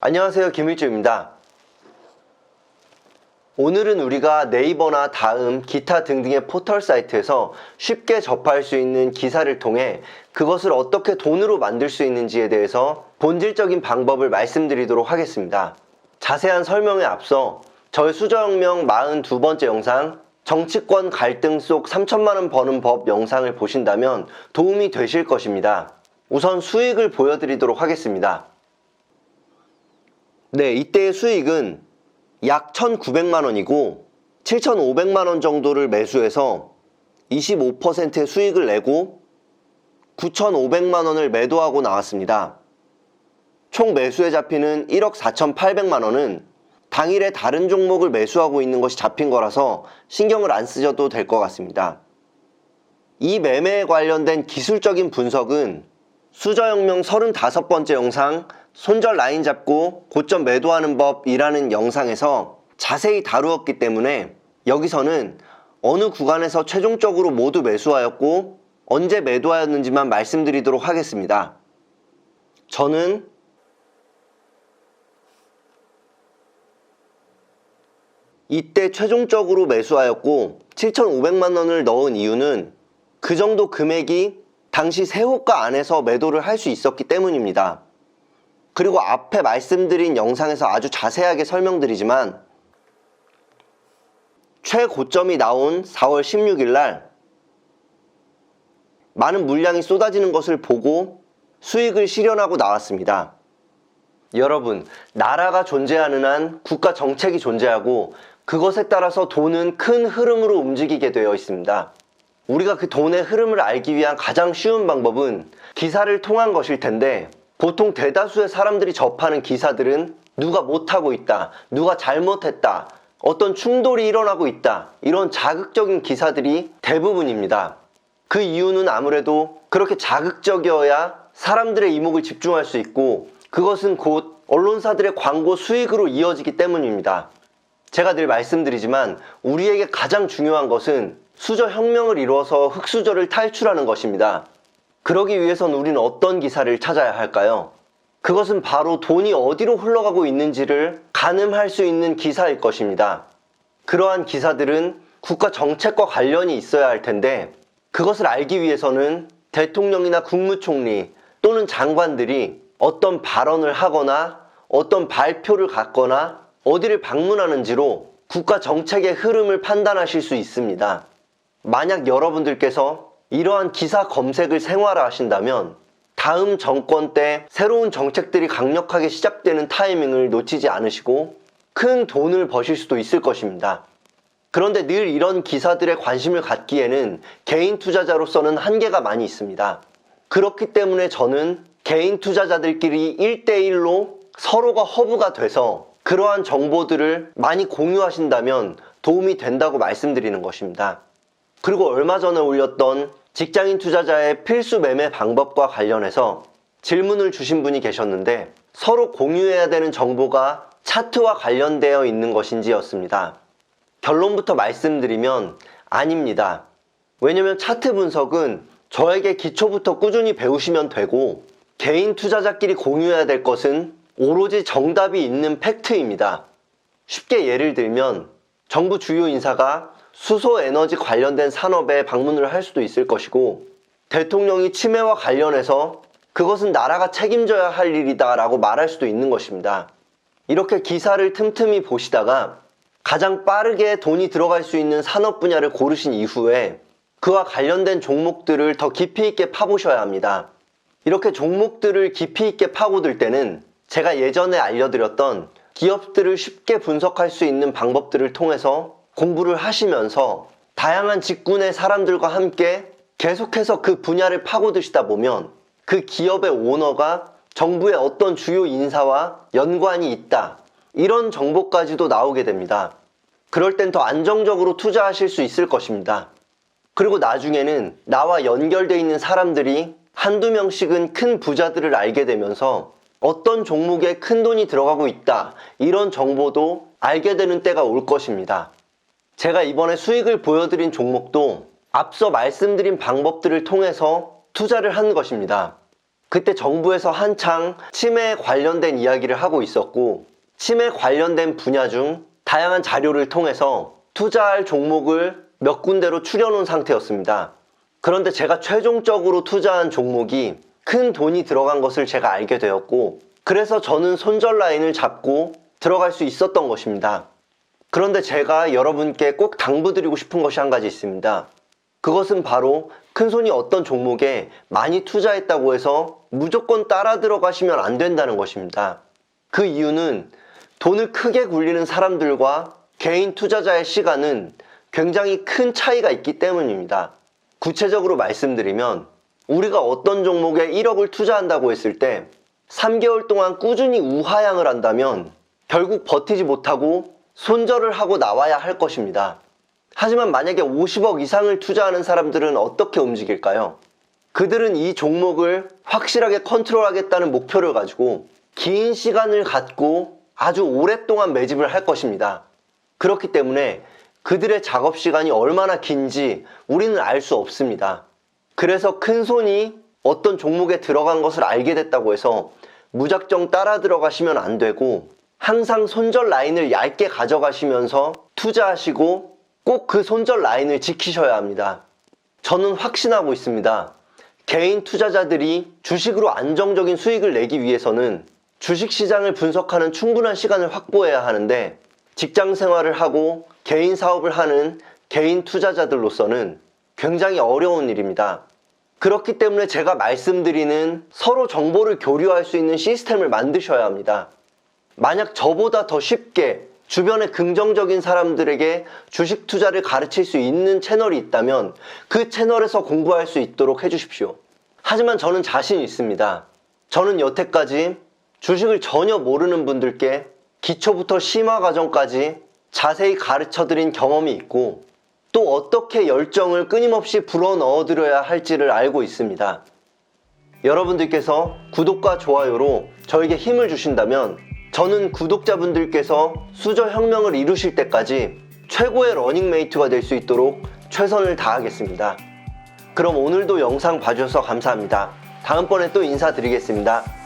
안녕하세요, 김일주입니다. 오늘은 우리가 네이버나 다음, 기타 등등의 포털 사이트에서 쉽게 접할 수 있는 기사를 통해 그것을 어떻게 돈으로 만들 수 있는지에 대해서 본질적인 방법을 말씀드리도록 하겠습니다. 자세한 설명에 앞서 저의 수저혁명 42번째 영상 정치권 갈등 속 3천만원 버는 법 영상을 보신다면 도움이 되실 것입니다. 우선 수익을 보여드리도록 하겠습니다. 네, 이때의 수익은 약 1,900만원이고 7,500만원 정도를 매수해서 25%의 수익을 내고 9,500만원을 매도하고 나왔습니다. 총 매수에 잡히는 1억 4,800만원은 당일에 다른 종목을 매수하고 있는 것이 잡힌 거라서 신경을 안 쓰셔도 될 것 같습니다. 이 매매에 관련된 기술적인 분석은 수저혁명 35번째 영상 손절 라인 잡고 고점 매도하는 법이라는 영상에서 자세히 다루었기 때문에 여기서는 어느 구간에서 최종적으로 모두 매수하였고 언제 매도하였는지만 말씀드리도록 하겠습니다. 저는 이때 최종적으로 매수하였고 7,500만원을 넣은 이유는 그 정도 금액이 당시 세호가 안에서 매도를 할 수 있었기 때문입니다. 그리고 앞에 말씀드린 영상에서 아주 자세하게 설명드리지만 최고점이 나온 4월 16일 날 많은 물량이 쏟아지는 것을 보고 수익을 실현하고 나왔습니다. 여러분, 나라가 존재하는 한 국가 정책이 존재하고 그것에 따라서 돈은 큰 흐름으로 움직이게 되어 있습니다. 우리가 그 돈의 흐름을 알기 위한 가장 쉬운 방법은 기사를 통한 것일 텐데 보통 대다수의 사람들이 접하는 기사들은 누가 못하고 있다, 누가 잘못했다, 어떤 충돌이 일어나고 있다, 이런 자극적인 기사들이 대부분입니다. 그 이유는 아무래도 그렇게 자극적이어야 사람들의 이목을 집중할 수 있고 그것은 곧 언론사들의 광고 수익으로 이어지기 때문입니다. 제가 늘 말씀드리지만 우리에게 가장 중요한 것은 수저혁명을 이루어서 흙수저를 탈출하는 것입니다. 그러기 위해선 우리는 어떤 기사를 찾아야 할까요? 그것은 바로 돈이 어디로 흘러가고 있는지를 가늠할 수 있는 기사일 것입니다. 그러한 기사들은 국가 정책과 관련이 있어야 할 텐데 그것을 알기 위해서는 대통령이나 국무총리 또는 장관들이 어떤 발언을 하거나 어떤 발표를 갖거나 어디를 방문하는지로 국가 정책의 흐름을 판단하실 수 있습니다. 만약 여러분들께서 이러한 기사 검색을 생활화하신다면 다음 정권 때 새로운 정책들이 강력하게 시작되는 타이밍을 놓치지 않으시고 큰 돈을 버실 수도 있을 것입니다. 그런데 늘 이런 기사들에 관심을 갖기에는 개인 투자자로서는 한계가 많이 있습니다. 그렇기 때문에 저는 개인 투자자들끼리 1대1로 서로가 허브가 돼서 그러한 정보들을 많이 공유하신다면 도움이 된다고 말씀드리는 것입니다. 그리고 얼마 전에 올렸던 직장인 투자자의 필수 매매 방법과 관련해서 질문을 주신 분이 계셨는데 서로 공유해야 되는 정보가 차트와 관련되어 있는 것인지였습니다. 결론부터 말씀드리면 아닙니다. 왜냐면 차트 분석은 저에게 기초부터 꾸준히 배우시면 되고 개인 투자자끼리 공유해야 될 것은 오로지 정답이 있는 팩트입니다. 쉽게 예를 들면 정부 주요 인사가 수소에너지 관련된 산업에 방문을 할 수도 있을 것이고 대통령이 치매와 관련해서 그것은 나라가 책임져야 할 일이다 라고 말할 수도 있는 것입니다. 이렇게 기사를 틈틈이 보시다가 가장 빠르게 돈이 들어갈 수 있는 산업 분야를 고르신 이후에 그와 관련된 종목들을 더 깊이 있게 파보셔야 합니다. 이렇게 종목들을 깊이 있게 파고들 때는 제가 예전에 알려드렸던 기업들을 쉽게 분석할 수 있는 방법들을 통해서 공부를 하시면서 다양한 직군의 사람들과 함께 계속해서 그 분야를 파고드시다 보면 그 기업의 오너가 정부의 어떤 주요 인사와 연관이 있다, 이런 정보까지도 나오게 됩니다. 그럴 땐 더 안정적으로 투자하실 수 있을 것입니다. 그리고 나중에는 나와 연결되어 있는 사람들이 한두 명씩은 큰 부자들을 알게 되면서 어떤 종목에 큰 돈이 들어가고 있다, 이런 정보도 알게 되는 때가 올 것입니다. 제가 이번에 수익을 보여드린 종목도 앞서 말씀드린 방법들을 통해서 투자를 한 것입니다. 그때 정부에서 한창 치매에 관련된 이야기를 하고 있었고, 치매 관련된 분야 중 다양한 자료를 통해서 투자할 종목을 몇 군데로 추려놓은 상태였습니다. 그런데 제가 최종적으로 투자한 종목이 큰 돈이 들어간 것을 제가 알게 되었고, 그래서 저는 손절 라인을 잡고 들어갈 수 있었던 것입니다. 그런데 제가 여러분께 꼭 당부드리고 싶은 것이 한 가지 있습니다. 그것은 바로 큰손이 어떤 종목에 많이 투자했다고 해서 무조건 따라 들어가시면 안 된다는 것입니다. 그 이유는 돈을 크게 굴리는 사람들과 개인 투자자의 시간은 굉장히 큰 차이가 있기 때문입니다. 구체적으로 말씀드리면 우리가 어떤 종목에 1억을 투자한다고 했을 때 3개월 동안 꾸준히 우하향을 한다면 결국 버티지 못하고 손절을 하고 나와야 할 것입니다. 하지만 만약에 50억 이상을 투자하는 사람들은 어떻게 움직일까요? 그들은 이 종목을 확실하게 컨트롤하겠다는 목표를 가지고 긴 시간을 갖고 아주 오랫동안 매집을 할 것입니다. 그렇기 때문에 그들의 작업 시간이 얼마나 긴지 우리는 알 수 없습니다. 그래서 큰 손이 어떤 종목에 들어간 것을 알게 됐다고 해서 무작정 따라 들어가시면 안 되고, 항상 손절 라인을 얇게 가져가시면서 투자하시고 꼭 그 손절 라인을 지키셔야 합니다. 저는 확신하고 있습니다. 개인 투자자들이 주식으로 안정적인 수익을 내기 위해서는 주식시장을 분석하는 충분한 시간을 확보해야 하는데, 직장 생활을 하고 개인 사업을 하는 개인 투자자들로서는 굉장히 어려운 일입니다. 그렇기 때문에 제가 말씀드리는 서로 정보를 교류할 수 있는 시스템을 만드셔야 합니다. 만약 저보다 더 쉽게 주변의 긍정적인 사람들에게 주식 투자를 가르칠 수 있는 채널이 있다면 그 채널에서 공부할 수 있도록 해주십시오. 하지만 저는 자신 있습니다. 저는 여태까지 주식을 전혀 모르는 분들께 기초부터 심화 과정까지 자세히 가르쳐드린 경험이 있고, 또 어떻게 열정을 끊임없이 불어넣어 드려야 할지를 알고 있습니다. 여러분들께서 구독과 좋아요로 저에게 힘을 주신다면 저는 구독자분들께서 수저 혁명을 이루실 때까지 최고의 러닝메이트가 될 수 있도록 최선을 다하겠습니다. 그럼 오늘도 영상 봐주셔서 감사합니다. 다음번에 또 인사드리겠습니다.